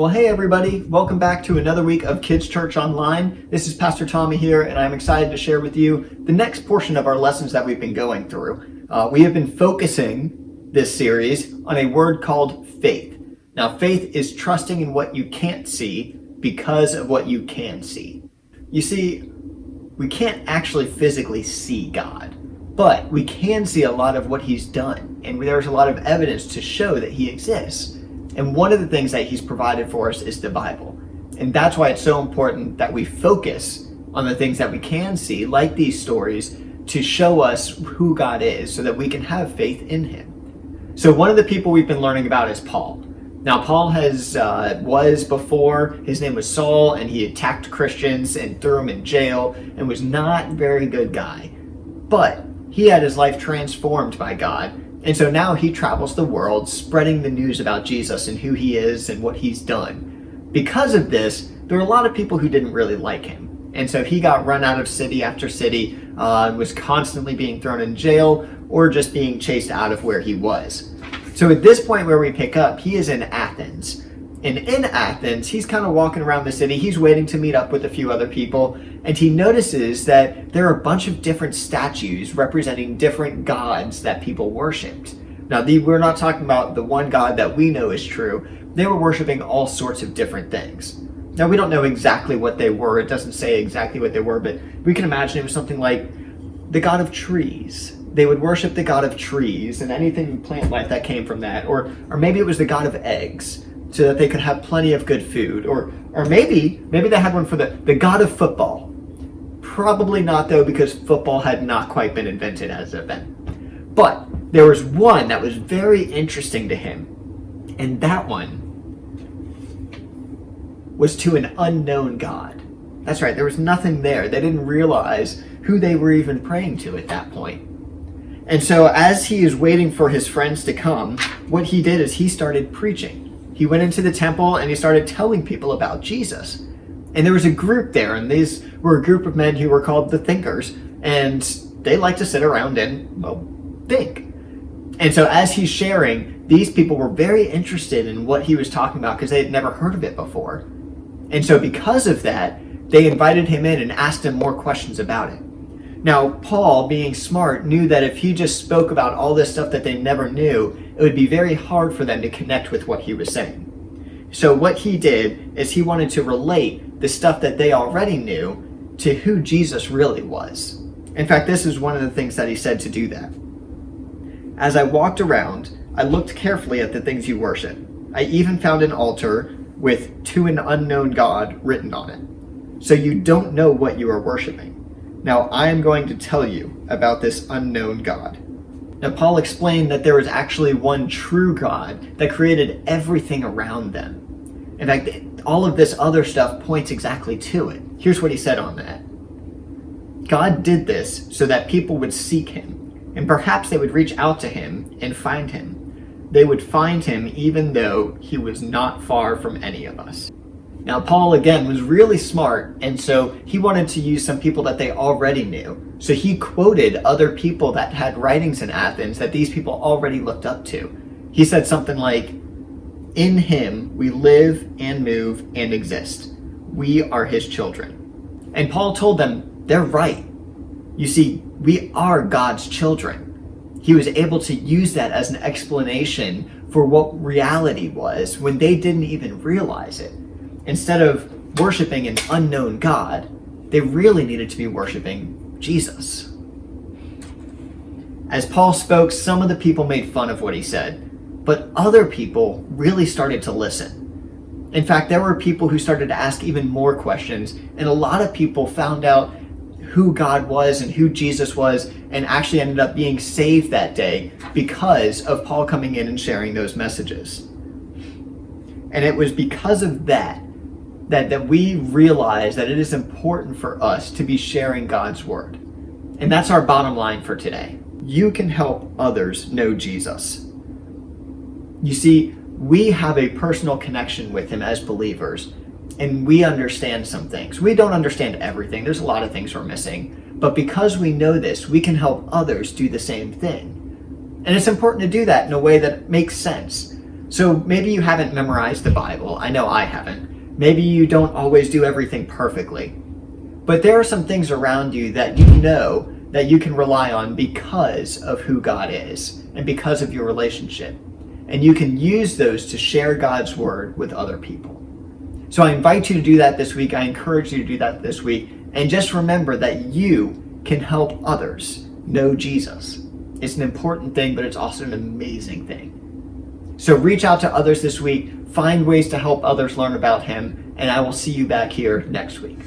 Well, hey everybody, welcome back to another week of Kids Church Online. This is Pastor Tommy here, and I'm excited to share with you the next portion of our lessons that we've been going through. We have been focusing this series on a word called faith. Now, faith is trusting in what you can't see because of what you can see. You see, we can't actually physically see God, but we can see a lot of what He's done, and there's a lot of evidence to show that He exists. And one of the things that He's provided for us is the Bible. And that's why it's so important that we focus on the things that we can see, like these stories, to show us who God is so that we can have faith in Him. So one of the people we've been learning about is Paul. Now, Paul was before, his name was Saul, and he attacked Christians and threw them in jail and was not a very good guy. But he had his life transformed by God. And so now he travels the world spreading the news about Jesus and who He is and what He's done. Because of this, there were a lot of people who didn't really like him. And so he got run out of city after city, was constantly being thrown in jail or just being chased out of where he was. So at this point where we pick up, he is in Athens. And in Athens, he's kind of walking around the city. He's waiting to meet up with a few other people. And he notices that there are a bunch of different statues representing different gods that people worshipped. Now, we're not talking about the one God that we know is true. They were worshiping all sorts of different things. Now, we don't know exactly what they were. It doesn't say exactly what they were, but we can imagine it was something like the god of trees. They would worship the god of trees and anything plant life that came from that. Or maybe it was the god of eggs, so that they could have plenty of good food. Or maybe they had one for the god of football. Probably not, though, because football had not quite been invented as of then. But there was one that was very interesting to him, and that one was to an unknown god. That's right, there was nothing there. They didn't realize who they were even praying to at that point. And so as he is waiting for his friends to come, what he did is he started preaching. He went into the temple and he started telling people about Jesus. And there was a group there, and these were a group of men who were called the thinkers, and they like to sit around and, well, think. And so as he's sharing, these people were very interested in what he was talking about because they had never heard of it before. And so because of that, they invited him in and asked him more questions about it. Now, Paul, being smart, knew that if he just spoke about all this stuff that they never knew, it would be very hard for them to connect with what he was saying. So what he did is he wanted to relate the stuff that they already knew to who Jesus really was. In fact, this is one of the things that he said to do that. As I walked around, I looked carefully at the things you worship. I even found an altar with "To an Unknown God" written on it. So you don't know what you are worshiping. Now I am going to tell you about this unknown God. Now, Paul explained that there was actually one true God that created everything around them. In fact, all of this other stuff points exactly to it. Here's what he said on that. God did this so that people would seek Him, and perhaps they would reach out to Him and find Him. They would find Him even though He was not far from any of us. Now, Paul, again, was really smart, and so he wanted to use some people that they already knew. So he quoted other people that had writings in Athens that these people already looked up to. He said something like, "In Him we live and move and exist. We are His children." And Paul told them, they're right. You see, we are God's children. He was able to use that as an explanation for what reality was when they didn't even realize it. Instead of worshiping an unknown God, they really needed to be worshiping Jesus. As Paul spoke, some of the people made fun of what he said, but other people really started to listen. In fact, there were people who started to ask even more questions, and a lot of people found out who God was and who Jesus was, and actually ended up being saved that day because of Paul coming in and sharing those messages. And it was because of that we realize that it is important for us to be sharing God's word. And that's our bottom line for today. You can help others know Jesus. You see, we have a personal connection with Him as believers, and we understand some things. We don't understand everything. There's a lot of things we're missing. But because we know this, we can help others do the same thing. And it's important to do that in a way that makes sense. So maybe you haven't memorized the Bible. I know I haven't. Maybe you don't always do everything perfectly. But there are some things around you that you know that you can rely on because of who God is and because of your relationship. And you can use those to share God's word with other people. So I invite you to do that this week. I encourage you to do that this week. And just remember that you can help others know Jesus. It's an important thing, but it's also an amazing thing. So reach out to others this week, find ways to help others learn about him, and I will see you back here next week.